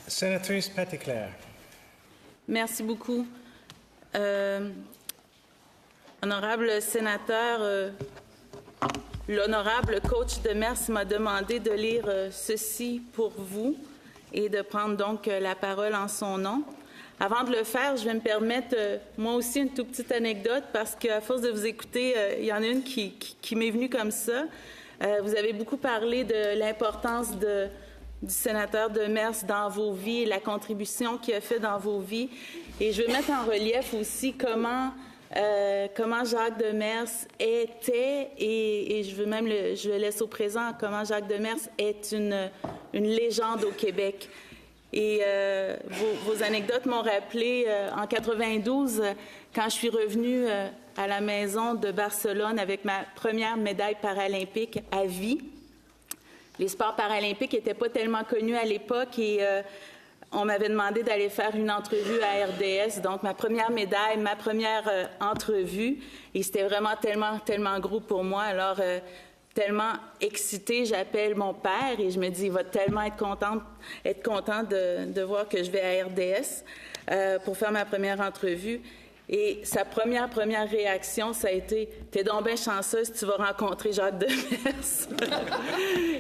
Sénatrice Petitclerc. Merci beaucoup. Honorable sénateur, l'honorable coach Demers m'a demandé de lire ceci pour vous et de prendre donc la parole en son nom. Avant de le faire, je vais me permettre moi aussi une toute petite anecdote parce qu'à force de vous écouter, il y en a une qui m'est venue comme ça. Vous avez beaucoup parlé de l'importance du sénateur Demers dans vos vies et la contribution qu'il a fait dans vos vies. Et je veux mettre en relief aussi comment Jacques Demers était, et je veux même je le laisse au présent, comment Jacques Demers est une légende au Québec. Et vos anecdotes m'ont rappelé en 92, quand je suis revenue à la maison de Barcelone avec ma première médaille paralympique à vie. Les sports paralympiques n'étaient pas tellement connus à l'époque et on m'avait demandé d'aller faire une entrevue à RDS. Donc, ma première médaille, ma première entrevue. Et c'était vraiment tellement gros pour moi. Alors, tellement excitée, j'appelle mon père et je me dis, il va tellement être content de voir que je vais à RDS pour faire ma première entrevue. Et sa première réaction, ça a été « T'es donc bien chanceuse, tu vas rencontrer Jacques Demers. »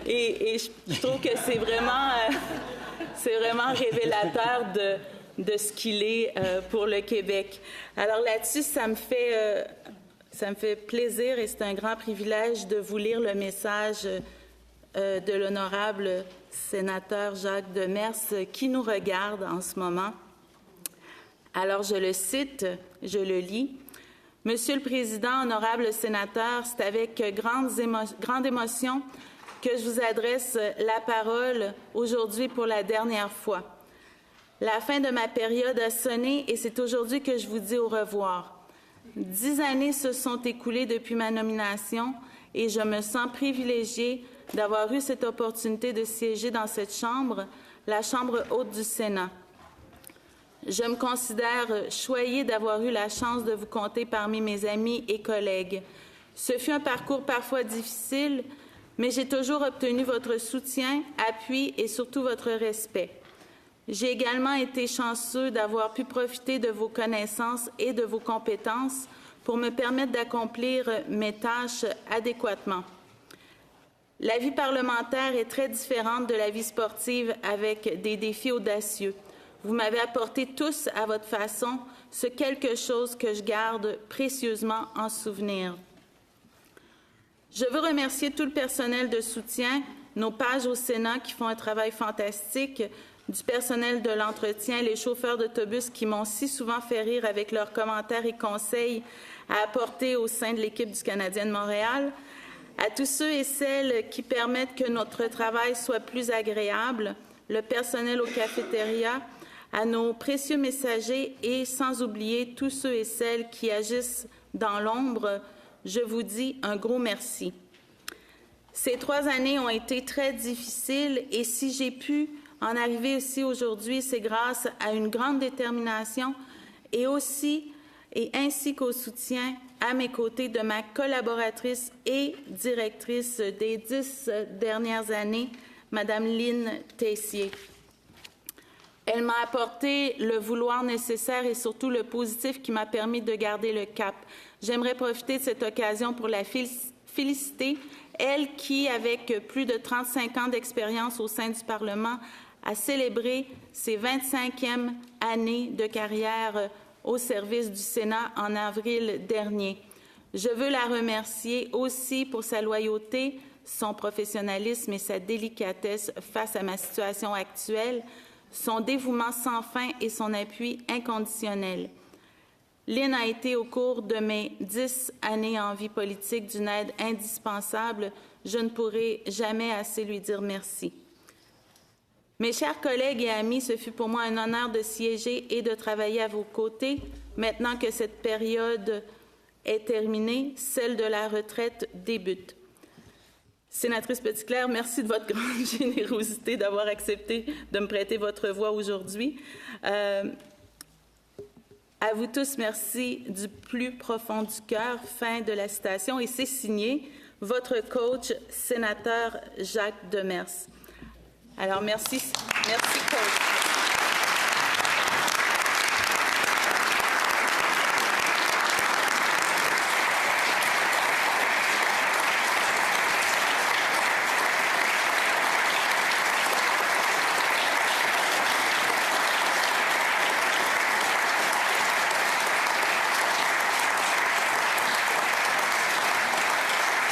Et je trouve que c'est vraiment révélateur de ce qu'il est pour le Québec. Alors là-dessus, ça me fait plaisir et c'est un grand privilège de vous lire le message de l'honorable sénateur Jacques Demers qui nous regarde en ce moment. Alors, je le cite, je le lis. « Monsieur le Président, honorable sénateur, c'est avec grande émotion que je vous adresse la parole aujourd'hui pour la dernière fois. La fin de ma période a sonné et c'est aujourd'hui que je vous dis au revoir. 10 années se sont écoulées depuis ma nomination et je me sens privilégiée d'avoir eu cette opportunité de siéger dans cette chambre, la Chambre haute du Sénat. Je me considère choyée d'avoir eu la chance de vous compter parmi mes amis et collègues. Ce fut un parcours parfois difficile, mais j'ai toujours obtenu votre soutien, appui et surtout votre respect. J'ai également été chanceux d'avoir pu profiter de vos connaissances et de vos compétences pour me permettre d'accomplir mes tâches adéquatement. La vie parlementaire est très différente de la vie sportive avec des défis audacieux. Vous m'avez apporté tous, à votre façon, ce quelque chose que je garde précieusement en souvenir. Je veux remercier tout le personnel de soutien, nos pages au Sénat qui font un travail fantastique, du personnel de l'entretien, les chauffeurs d'autobus qui m'ont si souvent fait rire avec leurs commentaires et conseils à apporter au sein de l'équipe du Canadien de Montréal, à tous ceux et celles qui permettent que notre travail soit plus agréable, le personnel aux cafétérias, à nos précieux messagers et sans oublier tous ceux et celles qui agissent dans l'ombre, je vous dis un gros merci. Ces 3 années ont été très difficiles et si j'ai pu en arriver ici aujourd'hui, c'est grâce à une grande détermination et ainsi qu'au soutien à mes côtés de ma collaboratrice et directrice des 10 dernières années, Madame Lynn Tessier. Elle m'a apporté le vouloir nécessaire et surtout le positif qui m'a permis de garder le cap. J'aimerais profiter de cette occasion pour la féliciter, elle qui, avec plus de 35 ans d'expérience au sein du Parlement, a célébré ses 25e années de carrière au service du Sénat en avril dernier. Je veux la remercier aussi pour sa loyauté, son professionnalisme et sa délicatesse face à ma situation actuelle, son dévouement sans fin et son appui inconditionnel. Lynn a été au cours de mes 10 années en vie politique d'une aide indispensable. Je ne pourrai jamais assez lui dire merci. Mes chers collègues et amis, ce fut pour moi un honneur de siéger et de travailler à vos côtés. Maintenant que cette période est terminée, celle de la retraite débute. Sénatrice Petitclerc, merci de votre grande générosité d'avoir accepté de me prêter votre voix aujourd'hui. À vous tous, merci du plus profond du cœur. Fin de la citation. Et c'est signé votre coach, sénateur Jacques Demers. Alors, merci coach.